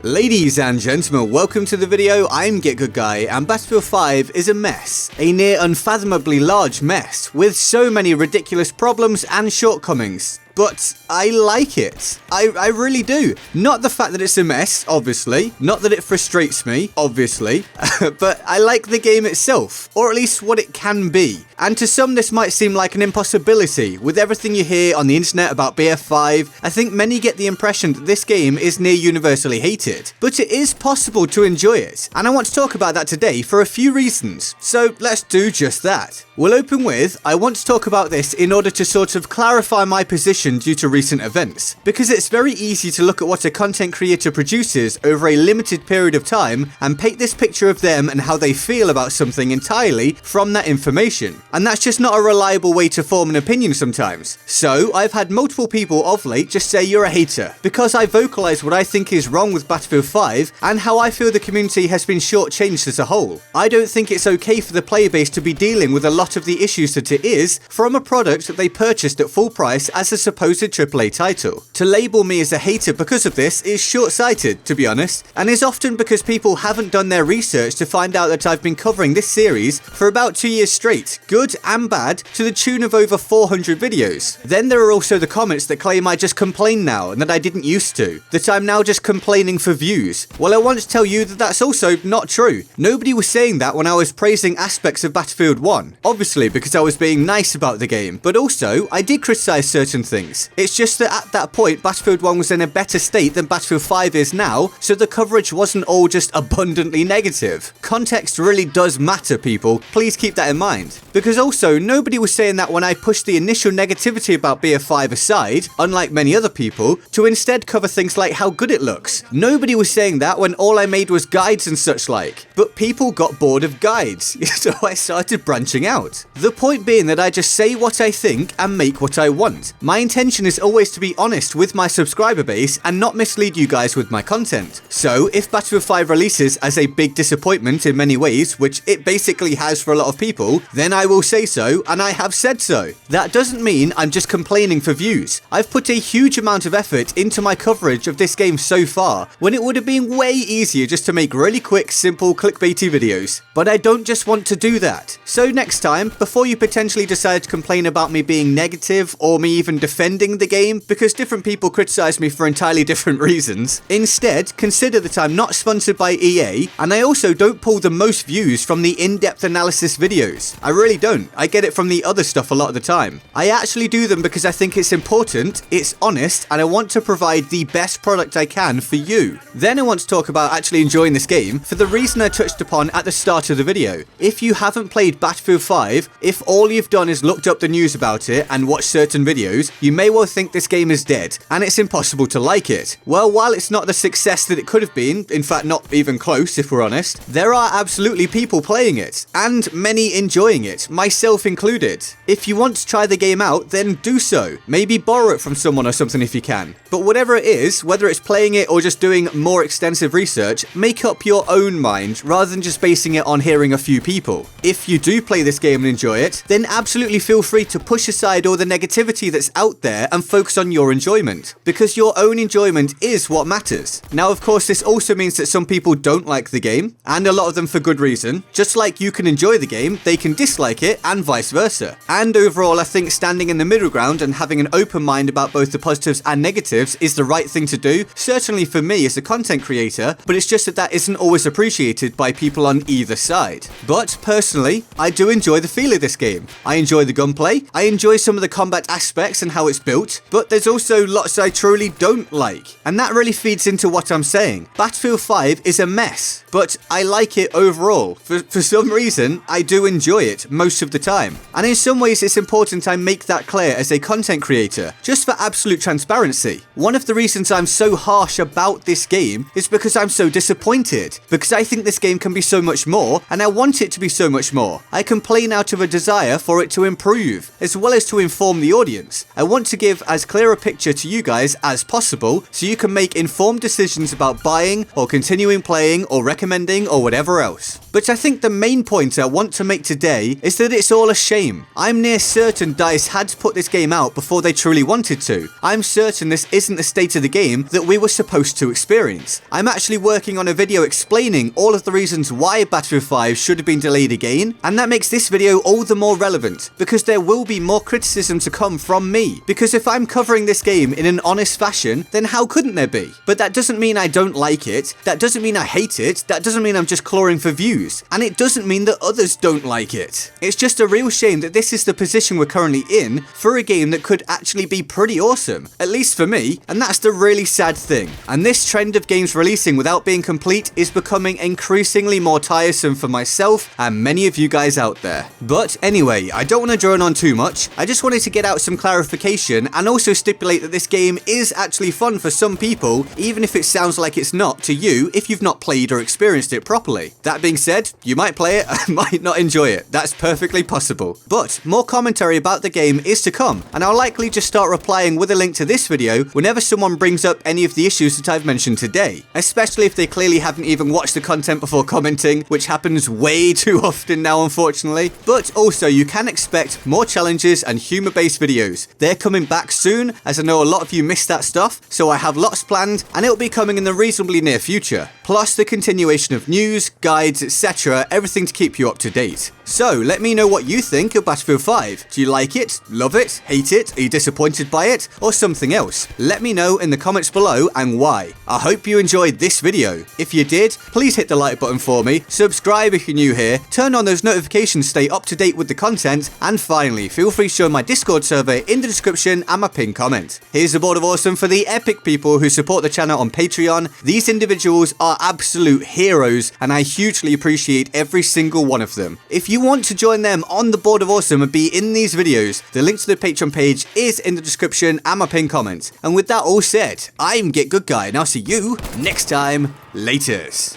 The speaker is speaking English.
Ladies and gentlemen, welcome to the video. I'm GetGoodGuy, and Battlefield 5 is a mess. A near unfathomably large mess, with so many ridiculous problems and shortcomings. But I like it. I really do. Not the fact that it's a mess, obviously. Not that it frustrates me, obviously. But I like the game itself, or at least what it can be. And to some this might seem like an impossibility. With everything you hear on the internet about BF5, I think many get the impression that this game is near universally hated. But it is possible to enjoy it, and I want to talk about that today for a few reasons. So let's do just that. We'll open with, I want to talk about this in order to sort of clarify my position due to recent events, because it's very easy to look at what a content creator produces over a limited period of time and paint this picture of them and how they feel about something entirely from that information. And that's just not a reliable way to form an opinion sometimes. So I've had multiple people of late just say you're a hater, because I vocalize what I think is wrong with Battlefield 5 and how I feel the community has been shortchanged as a whole. I don't think it's okay for the player base to be dealing with a lot of the issues that it is from a product that they purchased at full price as a supposed AAA title. To label me as a hater because of this is short-sighted, to be honest, and is often because people haven't done their research to find out that I've been covering this series for about 2 years straight, good and bad, to the tune of over 400 videos. Then there are also the comments that claim I just complain now and that I didn't used to, that I'm now just complaining for views. Well, I want to tell you that that's also not true. Nobody was saying that when I was praising aspects of Battlefield 1, obviously because I was being nice about the game, but also I did criticize certain things. It's just that at that point Battlefield 1 was in a better state than Battlefield 5 is now, so the coverage wasn't all just abundantly negative. Context really does matter, people. Please keep that in mind. Because also, nobody was saying that when I pushed the initial negativity about BF5 aside, unlike many other people, to instead cover things like how good it looks. Nobody was saying that when all I made was guides and such like. But people got bored of guides, so I started branching out. The point being that I just say what I think and make what I want. My intention is always to be honest with my subscriber base and not mislead you guys with my content. So if Battlefield 5 releases as a big disappointment in many ways, which it basically has for a lot of people, then I will say so, and I have said so. That doesn't mean I'm just complaining for views. I've put a huge amount of effort into my coverage of this game so far, when it would have been way easier just to make really quick, simple, clickbaity videos. But I don't just want to do that. So next time, before you potentially decide to complain about me being negative or me even defending the game, because different people criticize me for entirely different reasons, instead consider that I'm not sponsored by EA, and I also don't pull the most views from the in-depth analysis videos. I really don't. I get it from the other stuff a lot of the time. I actually do them because I think it's important, it's honest, and I want to provide the best product I can for you. Then I want to talk about actually enjoying this game for the reason I touched upon at the start of the video. If you haven't played Battlefield 5, if all you've done is looked up the news about it and watched certain videos, you may well think this game is dead and it's impossible to like it. Well, while it's not the success that it could have been, in fact not even close if we're honest, there are absolutely people playing it and many enjoying it, myself included. If you want to try the game out, then do so. Maybe borrow it from someone or something if you can. But whatever it is, whether it's playing it or just doing more extensive research, make up your own mind rather than just basing it on hearing a few people. If you do play this game and enjoy it, then absolutely feel free to push aside all the negativity that's out there and focus on your enjoyment, because your own enjoyment is what matters. Now, of course, this also means that some people don't like the game, and a lot of them for good reason. Just like you can enjoy the game, they can dislike it, and vice versa. And overall, I think standing in the middle ground and having an open mind about both the positives and negatives is the right thing to do, certainly for me as a content creator, but it's just that that isn't always appreciated by people on either side. But personally, I do enjoy the feel of this game. I enjoy the gunplay, I enjoy some of the combat aspects and how it's built, but there's also lots I truly don't like. And that really feeds into what I'm saying. Battlefield 5 is a mess, but I like it overall. For some reason, I do enjoy it most of the time. And in some ways, it's important I make that clear as a content creator, just for absolute transparency. One of the reasons I'm so harsh about this game is because I'm so disappointed, because I think this game can be so much more, and I want it to be so much more. I complain out of a desire for it to improve, as well as to inform the audience. I want to give as clear a picture to you guys as possible so you can make informed decisions about buying or continuing playing or recommending or whatever else. But I think the main point I want to make today is that it's all a shame. I'm near certain DICE had to put this game out before they truly wanted to. I'm certain this isn't the state of the game that we were supposed to experience. I'm actually working on a video explaining all of the reasons why Battlefield 5 should have been delayed again, and that makes this video all the more relevant because there will be more criticism to come from me. Because if I'm covering this game in an honest fashion, then how couldn't there be? But that doesn't mean I don't like it, that doesn't mean I hate it, that doesn't mean I'm just clawing for views. And it doesn't mean that others don't like it. It's just a real shame that this is the position we're currently in for a game that could actually be pretty awesome, at least for me, and that's the really sad thing. And this trend of games releasing without being complete is becoming increasingly more tiresome for myself and many of you guys out there. But anyway, I don't want to drone on too much. I just wanted to get out some clarification and also stipulate that this game is actually fun for some people, even if it sounds like it's not to you if you've not played or experienced it properly. That being said, you might play it and might not enjoy it. That's perfectly possible. But more commentary about the game is to come, and I'll likely just start replying with a link to this video whenever someone brings up any of the issues that I've mentioned today, especially if they clearly haven't even watched the content before commenting, which happens way too often now, unfortunately. But also, you can expect more challenges and humor-based videos. They're coming back soon, as I know a lot of you missed that stuff, so I have lots planned, and it'll be coming in the reasonably near future. Plus the continuation of news, guides, etc., everything to keep you up to date. So, let me know what you think of Battlefield 5. Do you like it? Love it? Hate it? Are you disappointed by it? Or something else? Let me know in the comments below and why. I hope you enjoyed this video. If you did, please hit the like button for me, subscribe if you're new here, turn on those notifications to stay up to date with the content, and finally, feel free to join my Discord server in the description and my pinned comment. Here's the Board of Awesome for the epic people who support the channel on Patreon. These individuals are absolute heroes, and I hugely appreciate every single one of them. If you want to join them on the Board of Awesome and be in these videos, the link to the Patreon page is in the description and my pinned comment. And with that all said, I'm GetGoodGuy, and I'll see you next time. Laters.